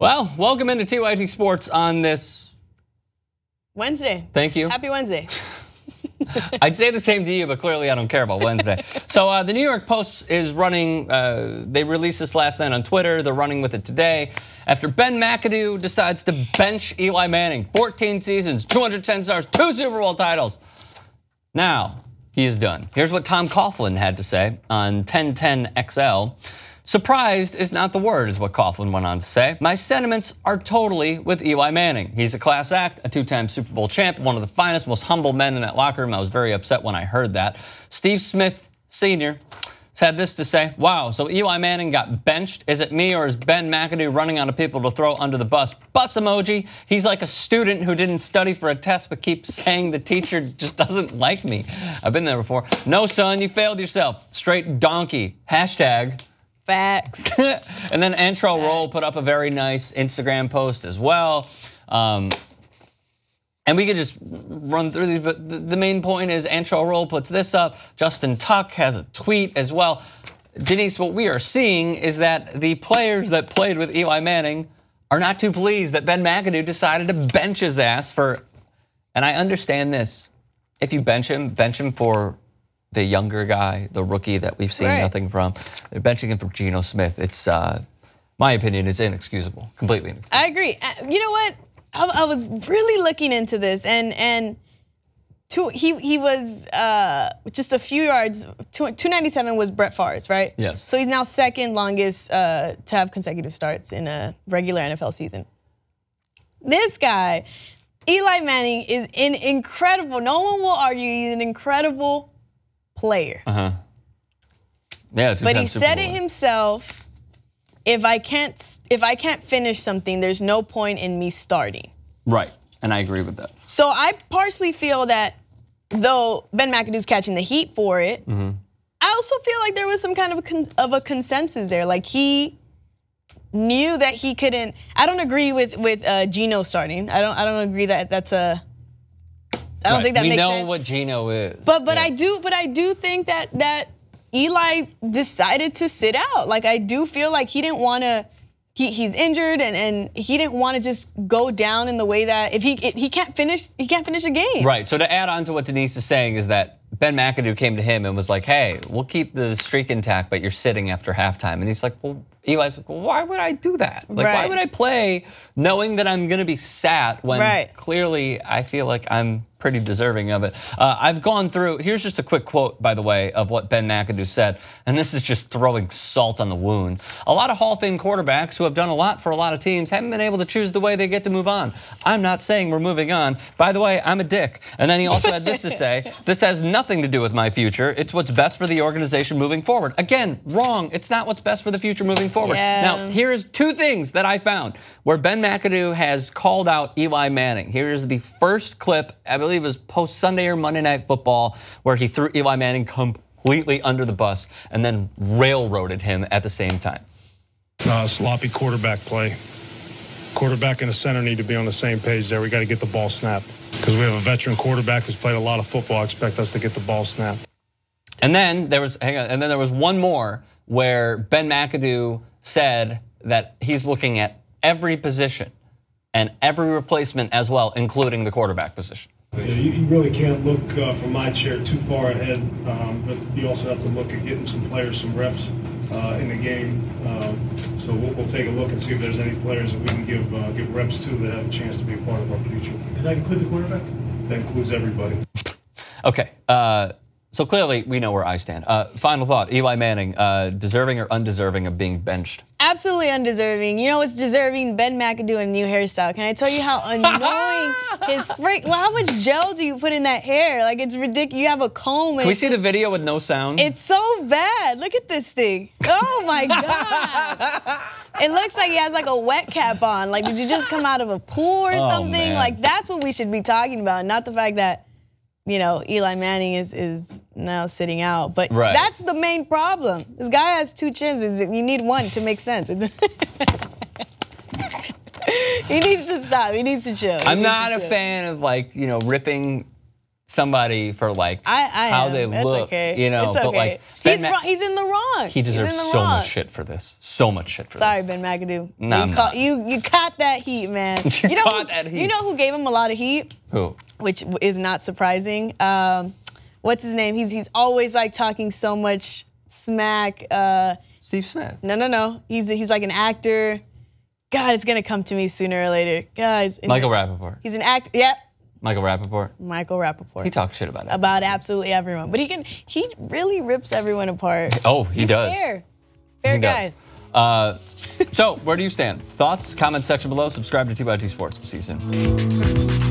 Well, welcome into TYT Sports on this Wednesday. Thank you. Happy Wednesday. I'd say the same to you, but clearly I don't care about Wednesday. So the New York Post is running, they released this last night on Twitter. They're running with it today. After Ben McAdoo decides to bench Eli Manning, 14 seasons, 210 stars, 2 Super Bowl titles. Now, he is done. Here's what Tom Coughlin had to say on 1010XL. Surprised is not the word, is what Coughlin went on to say. My sentiments are totally with Eli Manning. He's a class act, a 2-time Super Bowl champ, one of the finest, most humble men in that locker room. I was very upset when I heard that. Steve Smith Sr. had this to say. Wow, so Eli Manning got benched. Is it me or is Ben McAdoo running out of people to throw under the bus? Bus emoji. He's like a student who didn't study for a test but keeps saying the teacher just doesn't like me. I've been there before. No, son, you failed yourself. Straight donkey. Hashtag. Facts. And then Antro Roll put up a very nice Instagram post as well. And we could just run through these, but the main point is Antro Roll puts this up. Justin Tuck has a tweet as well. Denise, what we are seeing is that the players that played with Eli Manning are not too pleased that Ben McAdoo decided to bench his ass for, and I understand this. If you bench him for the younger guy, the rookie that we've seen nothing from. They're benching him for Geno Smith. It's, my opinion, is inexcusable, completely inexcusable. I agree. You know what? I was really looking into this, and he was just a few yards. 297 was Brett Favre's, right? Yes. So he's now second longest to have consecutive starts in a regular NFL season. This guy, Eli Manning, is an incredible. No one will argue he's an incredible player. Yeah, but he said it himself. If I can't finish something, there's no point in me starting. Right, and I agree with that. So I partially feel that though Ben McAdoo's catching the heat for it, I also feel like there was some kind of a consensus there. Like he knew that he couldn't. I don't agree with Geno starting. I don't agree that that's a. I don't think that makes sense. We know what Geno is. But yeah. I do think that Eli decided to sit out. Like I do feel like he didn't want to. He's injured and he didn't want to just go down in the way that if he can't finish a game. Right. So to add on to what Denise is saying is that Ben McAdoo came to him and was like, "Hey, we'll keep the streak intact, but you're sitting after halftime." And he's like, "Well." Eli's like, well, why would I do that? Like, why would I play knowing that I'm going to be sat when clearly I feel like I'm pretty deserving of it? I've gone through, here's just a quick quote, by the way, of what Ben McAdoo said, and this is just throwing salt on the wound. A lot of Hall of Fame quarterbacks who have done a lot for a lot of teams haven't been able to choose the way they get to move on. I'm not saying we're moving on. By the way, I'm a dick. And then he also had this to say, this has nothing to do with my future. It's what's best for the organization moving forward. Again, wrong. It's not what's best for the future moving forward. Yeah. Now, here's 2 things that I found where Ben McAdoo has called out Eli Manning. Here's the first clip, I believe it was post Sunday or Monday Night Football, where he threw Eli Manning completely under the bus and then railroaded him at the same time. Sloppy quarterback play. Quarterback and the center need to be on the same page there. We got to get the ball snapped because we have a veteran quarterback who's played a lot of football. I expect us to get the ball snapped. And then there was, there was one more where Ben McAdoo said that he's looking at every position and every replacement as well, including the quarterback position. Yeah, you really can't look from my chair too far ahead, but you also have to look at getting some players some reps in the game. So we'll take a look and see if there's any players that we can give reps to that have a chance to be a part of our future. Does that include the quarterback? That includes everybody. Okay. So clearly, we know where I stand. Final thought, Eli Manning, deserving or undeserving of being benched? Absolutely undeserving. You know what's deserving? Ben McAdoo and a new hairstyle. Can I tell you how annoying his well, how much gel do you put in that hair? Like, it's ridiculous. You have a comb. Can we see the video with no sound? It's so bad. Look at this thing. Oh, my God. It looks like he has like a wet cap on. Like, did you just come out of a pool or something? Man. Like, that's what we should be talking about, not the fact that, you know, Eli Manning is now sitting out. But that's the main problem. This guy has 2 chins. You need one to make sense. He needs to stop. He needs to chill. I'm not a fan of, like, you know, ripping somebody for like I how am. they It's look. okay. You know, it's okay. but like He's in the wrong. he deserves He's in the so wrong. much shit for this. So much shit for Sorry, this. Ben McAdoo. Nah, you caught that heat, man. You caught that heat. You know who gave him a lot of heat? Who? Which is not surprising. What's his name? He's always like talking so much smack. Steve Smith. No. He's like an actor. God, it's gonna come to me sooner or later. Guys. Michael Rappaport. He's an actor. Yeah. Michael Rappaport. Michael Rappaport. He talks shit about it. About absolutely everyone. But he really rips everyone apart. Oh, he does. Fair. Fair guy. So, where do you stand? Thoughts? Comment section below. Subscribe to T by T Sports. We'll see you soon.